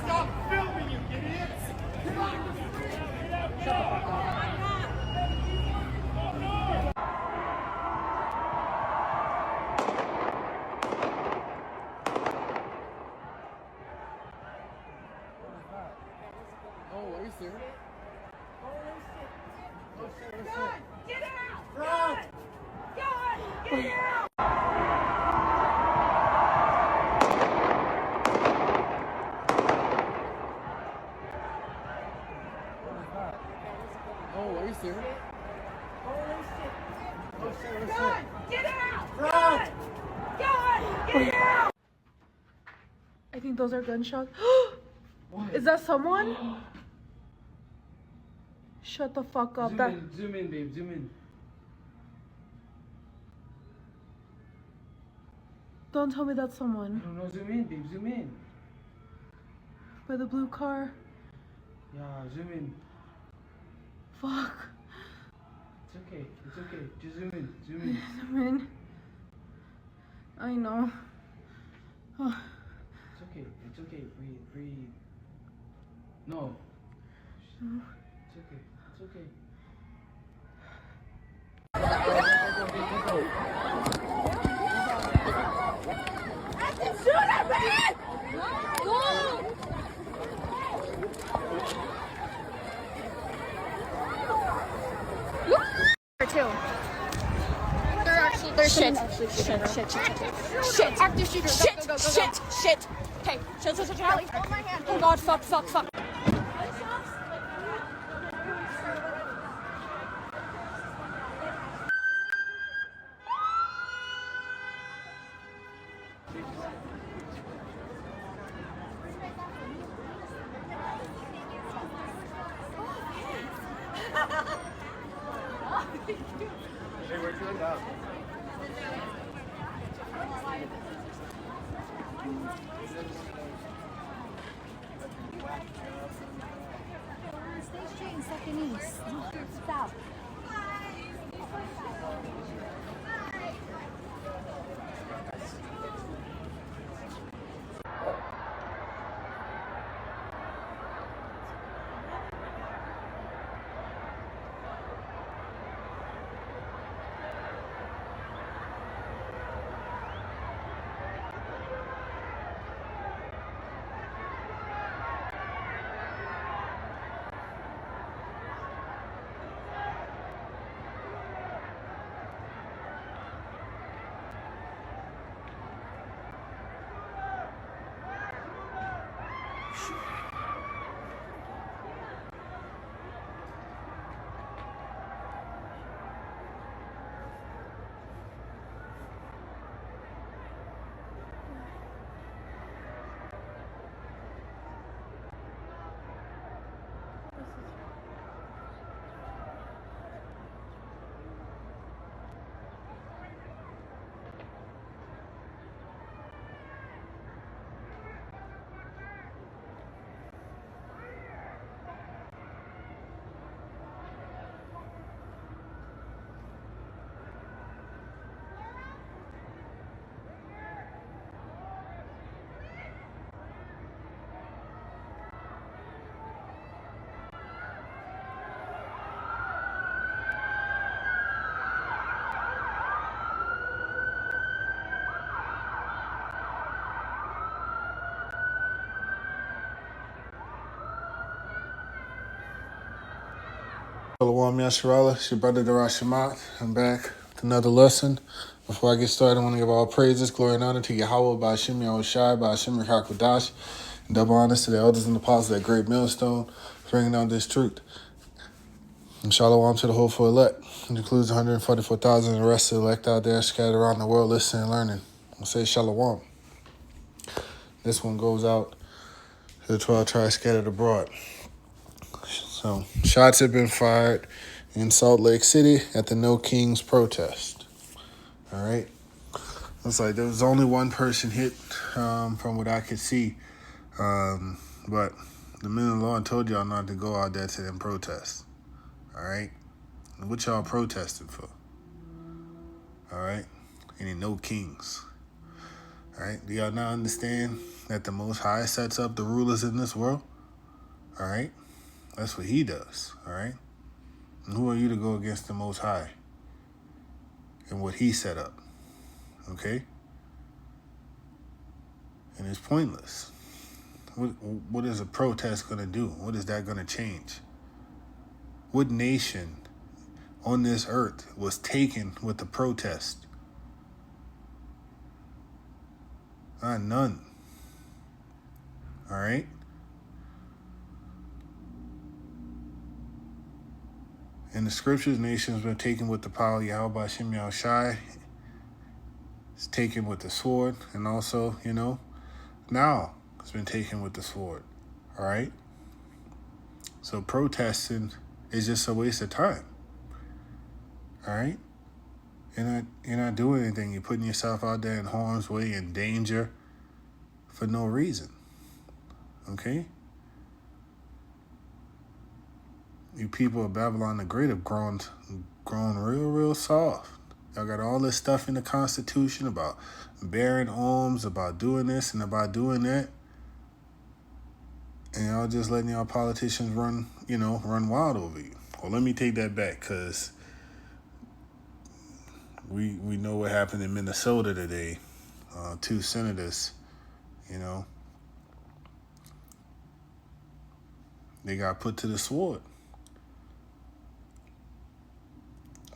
Stop filming, you idiots! Oh, are you serious? God, get out! Front! God, get out! Oh, are you serious? God, get out! Front! God, get out! I think those are gunshots. Is that someone? Shut the fuck up. Zoom in, babe, zoom in. Don't tell me that's I someone. don't know, zoom in, babe, zoom in. By the blue car. Yeah, zoom in. Fuck. It's okay, just zoom in, zoom in. Zoom in. I know. Oh. It's okay, breathe. No. It's okay. Shoot at me! Go! Two. They're shit. Active shooter. Go. Shit. Okay. Shit. Charlie. Hold my hand. Oh God. Fuck. Hey, where'd you end up? Stage change, second east. South. Shalom Yasharala, it's your brother Darashamat. I'm back with another lesson. Before I get started, I want to give all praises, glory, and honor to Yahweh, by Hashem Yahushai, by Hashem Hakodash, and double honors to the elders and apostles at Great Millstone, bringing down this truth. And shalom to the whole for elect. It includes 144,000 and the rest of the elect out there scattered around the world listening and learning. I'll say shalom. This one goes out to the 12 tribes scattered abroad. So, shots have been fired in Salt Lake City at the No Kings protest. All right. Looks like there was only one person hit from what I could see. But the men of the law told y'all not to go out there to them protests. All right. And what y'all protesting for? All right. Any No Kings. All right? Do y'all not understand that the Most High sets up the rulers in this world? All right? That's what he does. All right? And who are you to go against the Most High and what he set up? Okay? And it's pointless. What is a protest going to do? What is that going to change? What nation on this earth was taken with the protest? None. All right? In the scriptures, nations were taken with the power of Yahweh Hashem Yahushai. It's taken with the sword, and also, now it's been taken with the sword. All right? So protesting is just a waste of time. All right? You're not doing anything. You're putting yourself out there in harm's way, in danger, for no reason. Okay? You people of Babylon the Great have grown real soft. Y'all got all this stuff in the Constitution about bearing arms, about doing this and about doing that. And y'all just letting y'all politicians run wild over you. Well, let me take that back, because we know what happened in Minnesota today. 2 senators, they got put to the sword.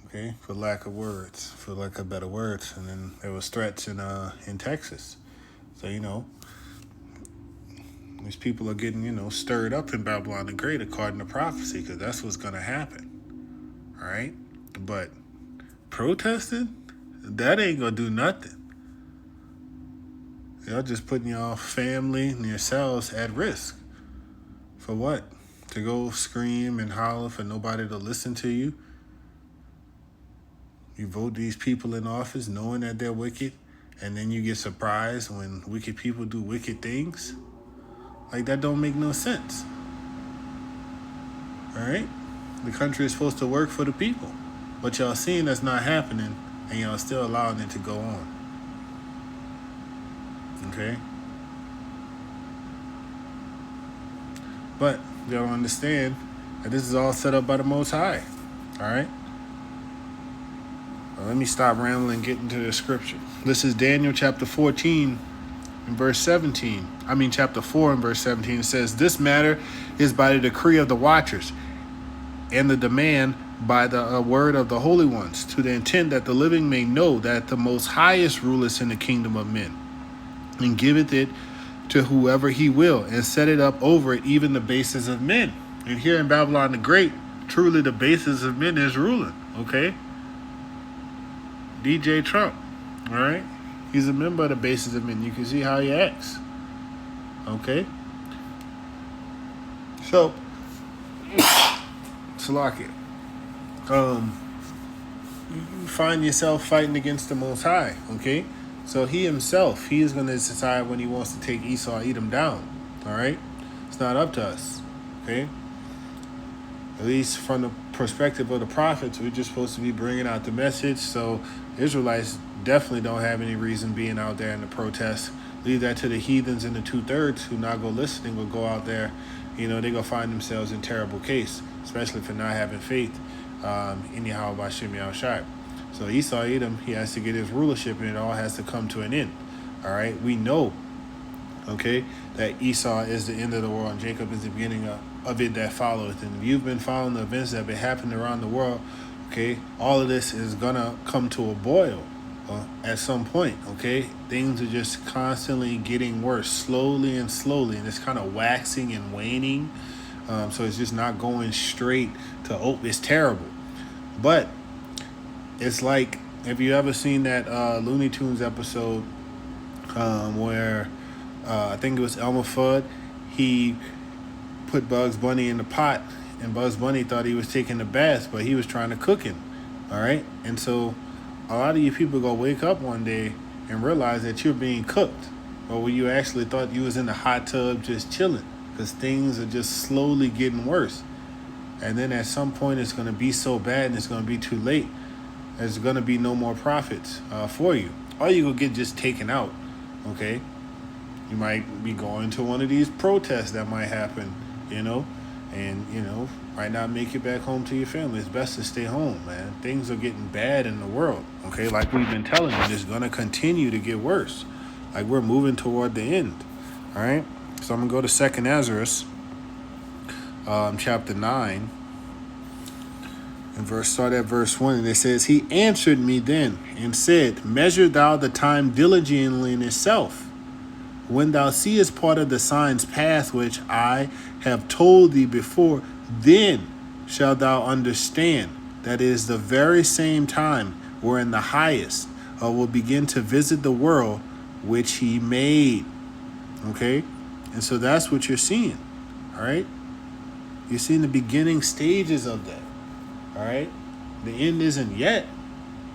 Okay, for lack of better words. And then there was threats in Texas. So, these people are getting, stirred up in Babylon the Great according to prophecy, because that's what's going to happen. All right? But protesting, that ain't going to do nothing. Y'all just putting y'all family and yourselves at risk. For what? To go scream and holler for nobody to listen to you? You vote these people in office knowing that they're wicked, and then you get surprised when wicked people do wicked things? Like, that don't make no sense. All right? The country is supposed to work for the people. But y'all seeing that's not happening, and y'all still allowing it to go on. Okay? But y'all understand that this is all set up by the Most High. All right? Well, let me stop rambling and get into the scripture. This is Daniel chapter 14 and verse 17. Chapter 4 and verse 17. It says, "This matter is by the decree of the watchers and the demand by the word of the holy ones, to the intent that the living may know that the Most Highest ruleth in the kingdom of men, and giveth it to whoever he will, and set it up over it, even the bases of men." And here in Babylon the Great, truly the bases of men is ruling. Okay? DJ Trump. All right? He's a member of the bases of men. You can see how he acts. Okay? So, Salakia. You find yourself fighting against the Most High. Okay? So he himself, he is going to decide when he wants to take Esau, Edom down. All right? It's not up to us. Okay? At least from the perspective of the prophets, we're just supposed to be bringing out the message. So Israelites definitely don't have any reason being out there in the protest. Leave that to the heathens in the 2/3 who not go listening or go out there. They're going to find themselves in terrible case, especially for not having faith in Yahweh Hashem Yahushai. So Esau, Edom, he has to get his rulership, and it all has to come to an end. All right? We know, okay, that Esau is the end of the world, and Jacob is the beginning of it that followeth. And if you've been following the events that have been happening around the world, okay, all of this is going to come to a boil at some point, okay? Things are just constantly getting worse, slowly, and it's kind of waxing and waning. So it's just not going straight to, it's terrible. But it's like, have you ever seen that Looney Tunes episode where I think it was Elmer Fudd, he put Bugs Bunny in the pot, and Bugs Bunny thought he was taking a bath, but he was trying to cook him. All right? And so a lot of you people go wake up one day and realize that you're being cooked, or when you actually thought you was in the hot tub just chilling, because things are just slowly getting worse. And then at some point it's going to be so bad and it's going to be too late. There's going to be no more profits for you. Or you will get just taken out Okay? You might be going to one of these protests that might happen, and might not make it back home to your family. It's best to stay home, man. Things are getting bad in the world, okay? Like we've been telling you, it's going to continue to get worse. Like we're moving toward the end, all right? So I'm going to go to 2nd Ezra, chapter 9, and start at verse 1, and it says, He answered me then and said, Measure thou the time diligently in itself. When thou seest part of the signs pass which I have told thee before, then shalt thou understand that it is the very same time wherein the highest will begin to visit the world which he made. Okay? And so that's what you're seeing. All right? You're seeing the beginning stages of that. All right? The end isn't yet,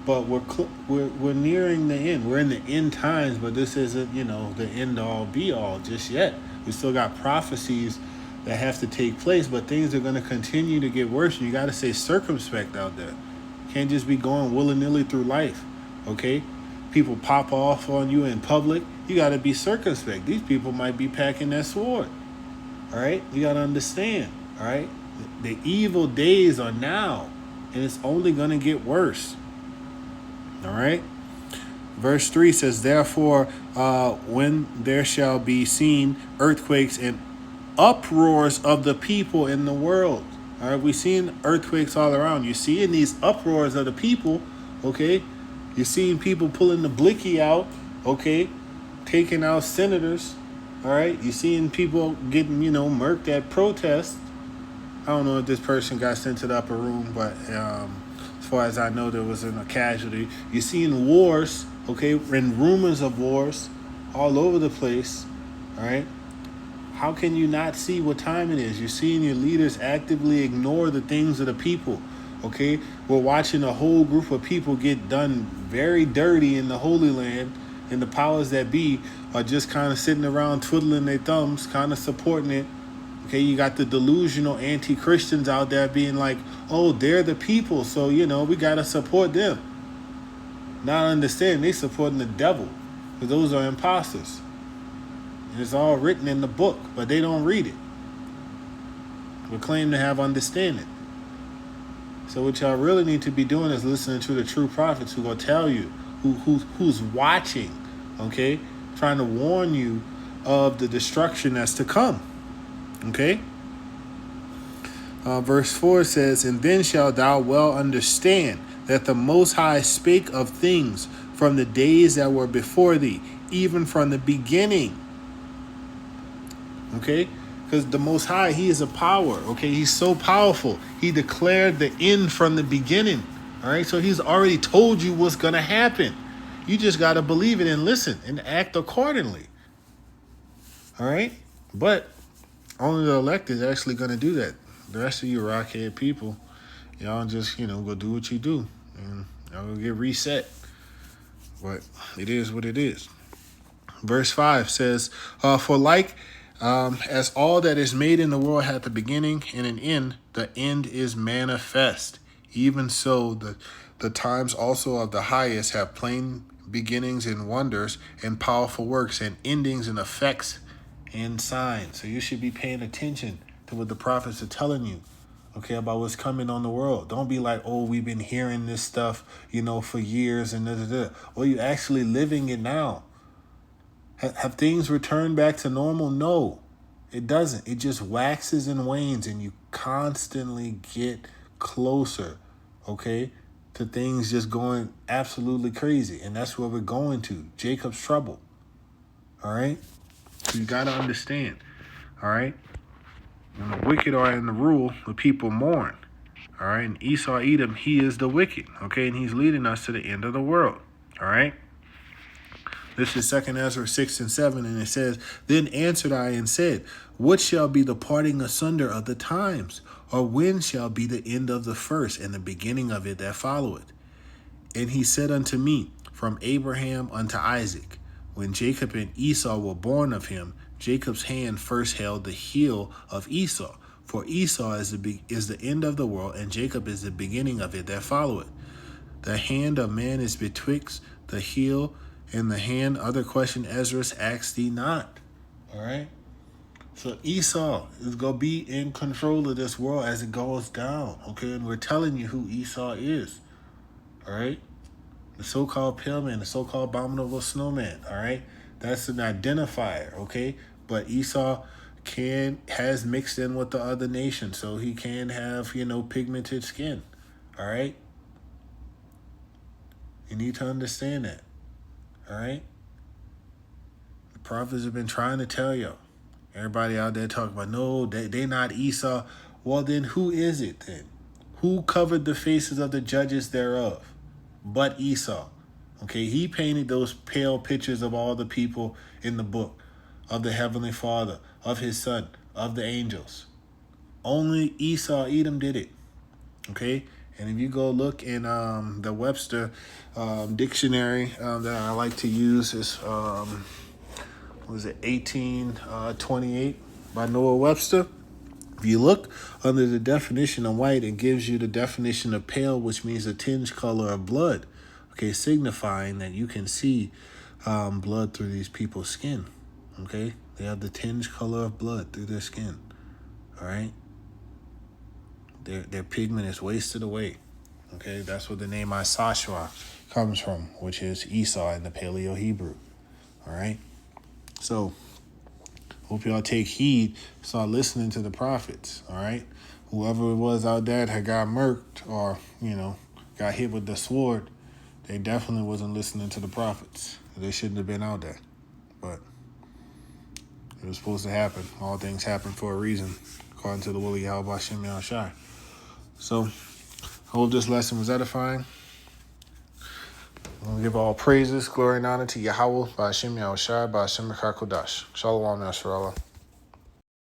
but we're nearing the end. We're in the end times, but this isn't, the end all be all just yet. We still got prophecies that have to take place, but things are going to continue to get worse. And you got to stay circumspect out there. You can't just be going willy-nilly through life. Okay? People pop off on you in public. You got to be circumspect. These people might be packing that sword. All right? You got to understand. All right? The evil days are now, and it's only going to get worse. All right. Verse 3 says, Therefore, when there shall be seen earthquakes and uproars of the people in the world. All right. We've seen earthquakes all around. You're seeing these uproars of the people. Okay. You're seeing people pulling the blicky out. Okay. Taking out senators. All right. You're seeing people getting, murked at protests. I don't know if this person got sent to the upper room, but as far as I know, there wasn't a casualty. You're seeing wars, okay, and rumors of wars all over the place, all right? How can you not see what time it is? You're seeing your leaders actively ignore the things of the people, okay? We're watching a whole group of people get done very dirty in the Holy Land, and the powers that be are just kind of sitting around twiddling their thumbs, kind of supporting it. Okay, you got the delusional anti-Christians out there being like, oh, they're the people, so, we got to support them. Not understanding they supporting the devil, because those are imposters. And it's all written in the book, but they don't read it. We claim to have understanding. So what y'all really need to be doing is listening to the true prophets who will tell you, who's watching, okay, trying to warn you of the destruction that's to come. Okay? Verse 4 says, And then shalt thou well understand that the Most High spake of things from the days that were before thee, even from the beginning. Okay? Because the Most High, He is a power. Okay? He's so powerful. He declared the end from the beginning. All right? So He's already told you what's going to happen. You just got to believe it and listen and act accordingly. All right? But only the elect is actually going to do that. The rest of you rockhead people, y'all just, go do what you do. And y'all will get reset. But it is what it is. Verse 5 says, For like as all that is made in the world hath a beginning and an end, the end is manifest. Even so, the times also of the highest have plain beginnings and wonders and powerful works and endings and effects and signs. So you should be paying attention to what the prophets are telling you, okay, about what's coming on the world. Don't be like, oh, we've been hearing this stuff, for years and da-da-da. Well, you're actually living it now. Have things returned back to normal? No, it doesn't. It just waxes and wanes, and you constantly get closer, okay, to things just going absolutely crazy. And that's where we're going to. Jacob's trouble. All right? You got to understand, all right? When the wicked are in the rule, the people mourn, all right? And Esau, Edom, he is the wicked, okay? And he's leading us to the end of the world, all right? This is 2 Ezra 6 and 7, and it says, Then answered I and said, What shall be the parting asunder of the times? Or when shall be the end of the first and the beginning of it that followeth? And he said unto me, From Abraham unto Isaac. When Jacob and Esau were born of him, Jacob's hand first held the heel of Esau. For Esau is the end of the world, and Jacob is the beginning of it that followeth. The hand of man is betwixt the heel in the hand. Other question Ezra asked thee not. All right. So Esau is going to be in control of this world as it goes down. Okay. And we're telling you who Esau is. All right. The so-called pale man, the so-called abominable snowman. All right. That's an identifier. Okay. But Esau has mixed in with the other nations. So he can have, pigmented skin. All right. You need to understand that. All right? The prophets have been trying to tell you. Everybody out there talking about, no, they not Esau. Well, then who is it then? Who covered the faces of the judges thereof? But Esau. Okay, he painted those pale pictures of all the people in the book, of the Heavenly Father, of his son, of the angels. Only Esau, Edom did it. Okay? And if you go look in the Webster dictionary that I like to use is, 1828 by Noah Webster. If you look under the definition of white, it gives you the definition of pale, which means a tinge color of blood. Okay, signifying that you can see blood through these people's skin. Okay, they have the tinge color of blood through their skin. All right. Their pigment is wasted away. Okay, that's where the name Isashua comes from, which is Esau in the Paleo Hebrew. All right. So, hope y'all take heed. Start listening to the prophets. All right. Whoever it was out there that got murked or got hit with the sword, they definitely wasn't listening to the prophets. They shouldn't have been out there. But it was supposed to happen. All things happen for a reason, according to the will of Yahweh Shem Yahushai. So, I hope this lesson was edifying. I'm going to give all praises, glory, and honor to Yahweh, by Hashem Yahushai, by Hashem Kodash. Shalom, Yasharallah.